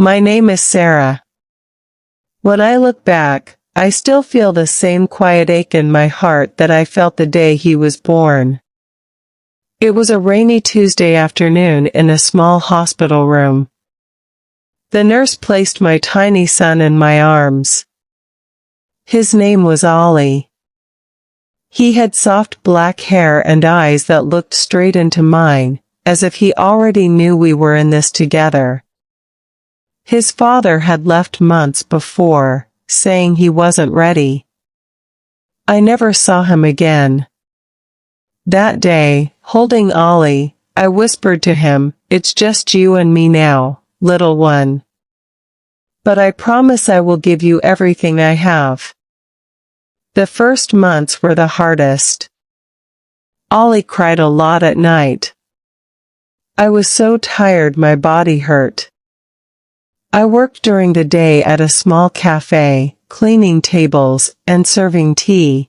My name is Sarah. When I look back, I still feel the same quiet ache in my heart that I felt the day he was born. It was a rainy Tuesday afternoon in a small hospital room. The nurse placed my tiny son in my arms. His name was Ollie. He had soft black hair and eyes that looked straight into mine, as if he already knew we were in this together. His father had left months before, saying he wasn't ready. I never saw him again. That day, holding Ollie, I whispered to him, "It's just you and me now, little one. But I promise I will give you everything I have." The first months were the hardest. Ollie cried a lot at night. I was so tired my body hurt. I worked during the day at a small cafe, cleaning tables and serving tea.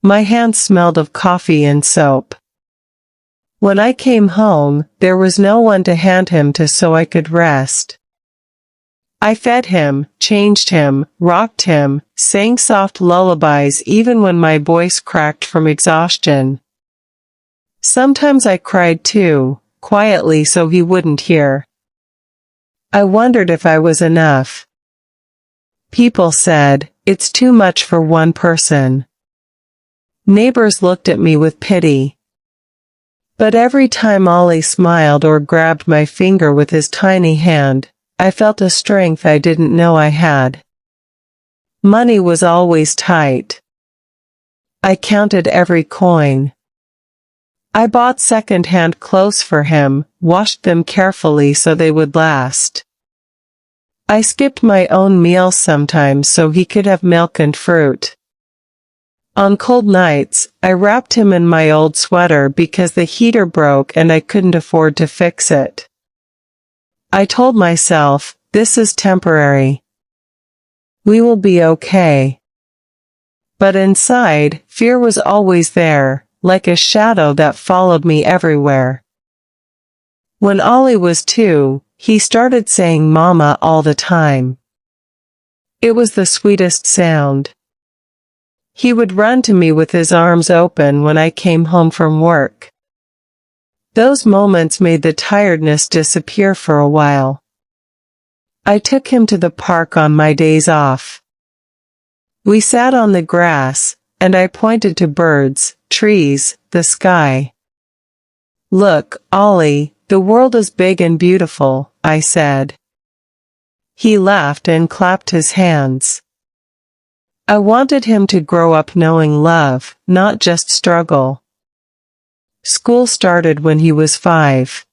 My hands smelled of coffee and soap. When I came home, there was no one to hand him to so I could rest. I fed him, changed him, rocked him, sang soft lullabies even when my voice cracked from exhaustion. Sometimes I cried too, quietly so he wouldn't hear. I wondered if I was enough. People said, "It's too much for one person." Neighbors looked at me with pity. But every time Ollie smiled or grabbed my finger with his tiny hand, I felt a strength I didn't know I had. Money was always tight. I counted every coin. I bought second-hand clothes for him, washed them carefully so they would last. I skipped my own meals sometimes so he could have milk and fruit. On cold nights, I wrapped him in my old sweater because the heater broke and I couldn't afford to fix it. I told myself, this is temporary. We will be okay. But inside, fear was always there, like a shadow that followed me everywhere. When Ollie was 2, he started saying "Mama" all the time. It was the sweetest sound. He would run to me with his arms open when I came home from work. Those moments made the tiredness disappear for a while. I took him to the park on my days off. We sat on the grass, and I pointed to birds, trees, the sky. "Look, Ollie, the world is big and beautiful," I said. He laughed and clapped his hands. I wanted him to grow up knowing love, not just struggle. School started when he was 5.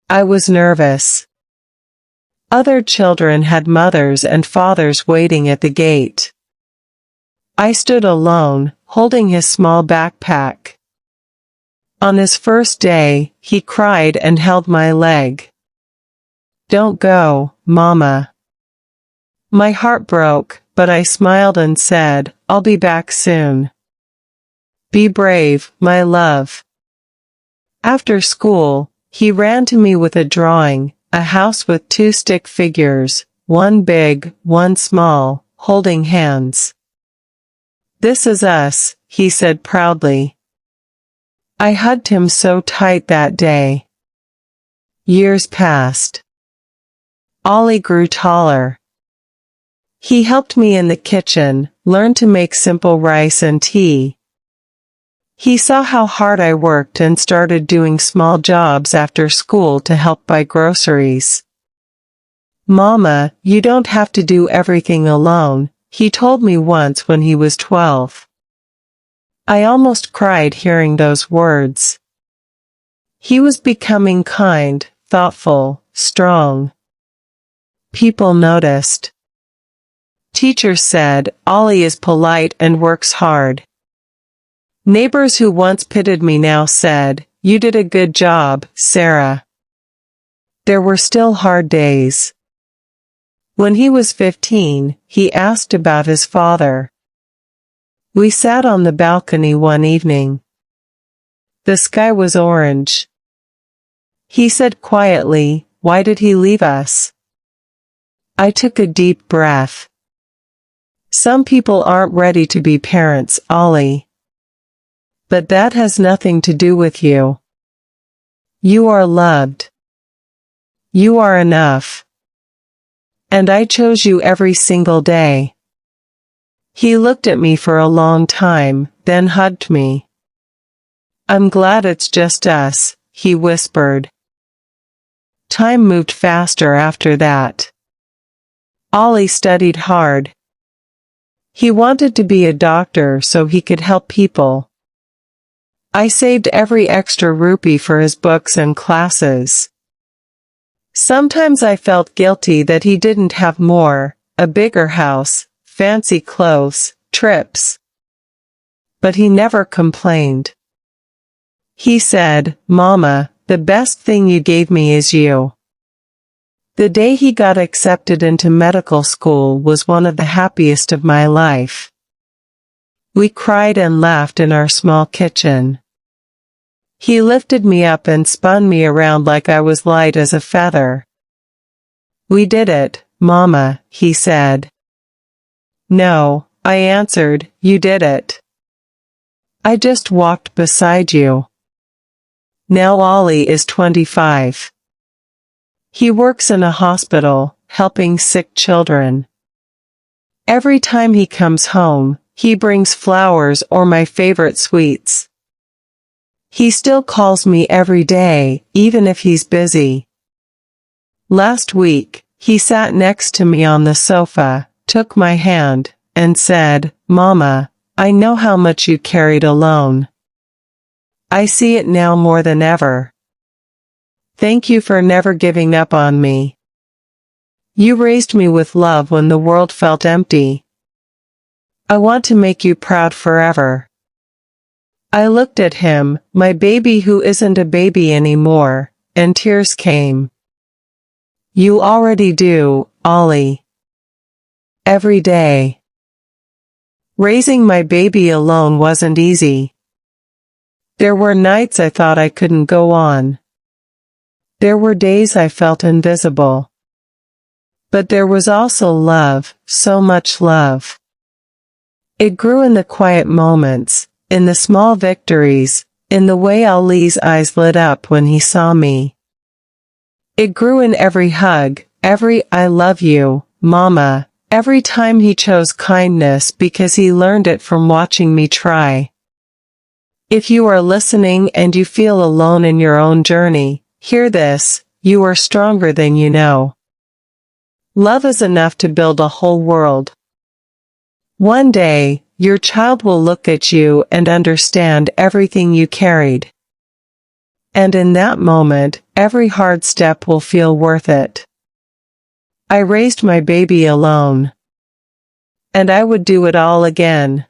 I was nervous. Other children had mothers and fathers waiting at the gate. I stood alone, holding his small backpack. On his first day, he cried and held my leg. "Don't go, Mama." My heart broke, but I smiled and said, "I'll be back soon. Be brave, my love." After school, he ran to me with a drawing, a house with 2 stick figures, one big, one small, holding hands. "This is us," he said proudly. I hugged him so tight that day. Years passed. Ollie grew taller. He helped me in the kitchen, learned to make simple rice and tea. He saw how hard I worked and started doing small jobs after school to help buy groceries. "Mama, you don't have to do everything alone," he told me once when he was 12. I almost cried hearing those words. He was becoming kind, thoughtful, strong. People noticed. Teachers said, "Ollie is polite and works hard." Neighbors who once pitied me now said, "You did a good job, Sarah." There were still hard days. When he was 15, he asked about his father. We sat on the balcony one evening. The sky was orange. He said quietly, Why did he leave us? I took a deep breath. Some people aren't ready to be parents, Ollie. But that has nothing to do with you. You are loved. You are enough. And I chose you every single day. He looked at me for a long time, then hugged me. I'm glad it's just us, he whispered. Time moved faster after that. Ollie studied hard. He wanted to be a doctor so he could help people. I saved every extra rupee for his books and classes. Sometimes I felt guilty that he didn't have more, a bigger house, fancy clothes, trips. But he never complained. He said, Mama, the best thing you gave me is you. The day he got accepted into medical school was one of the happiest of my life. We cried and laughed in our small kitchen. He lifted me up and spun me around like I was light as a feather. We did it, Mama, he said. No, I answered, you did it. I just walked beside you. Now Ollie is 25. He works in a hospital, helping sick children. Every time he comes home, he brings flowers or my favorite sweets. He still calls me every day, even if he's busy. Last week, he sat next to me on the sofa, took my hand, and said, Mama, I know how much you carried alone. I see it now more than ever. Thank you for never giving up on me. You raised me with love when the world felt empty. I want to make you proud forever. I looked at him, my baby who isn't a baby anymore, and tears came. You already do, Ollie. Every day. Raising my baby alone wasn't easy. There were nights I thought I couldn't go on. There were days I felt invisible. But there was also love, so much love. It grew in the quiet moments, in the small victories, in the way Ali's eyes lit up when he saw me. It grew in every hug, every I love you, Mama, every time he chose kindness because he learned it from watching me try. If you are listening and you feel alone in your own journey, hear this, you are stronger than you know. Love is enough to build a whole world. One day, your child will look at you and understand everything you carried. And in that moment, every hard step will feel worth it. I raised my baby alone. And I would do it all again.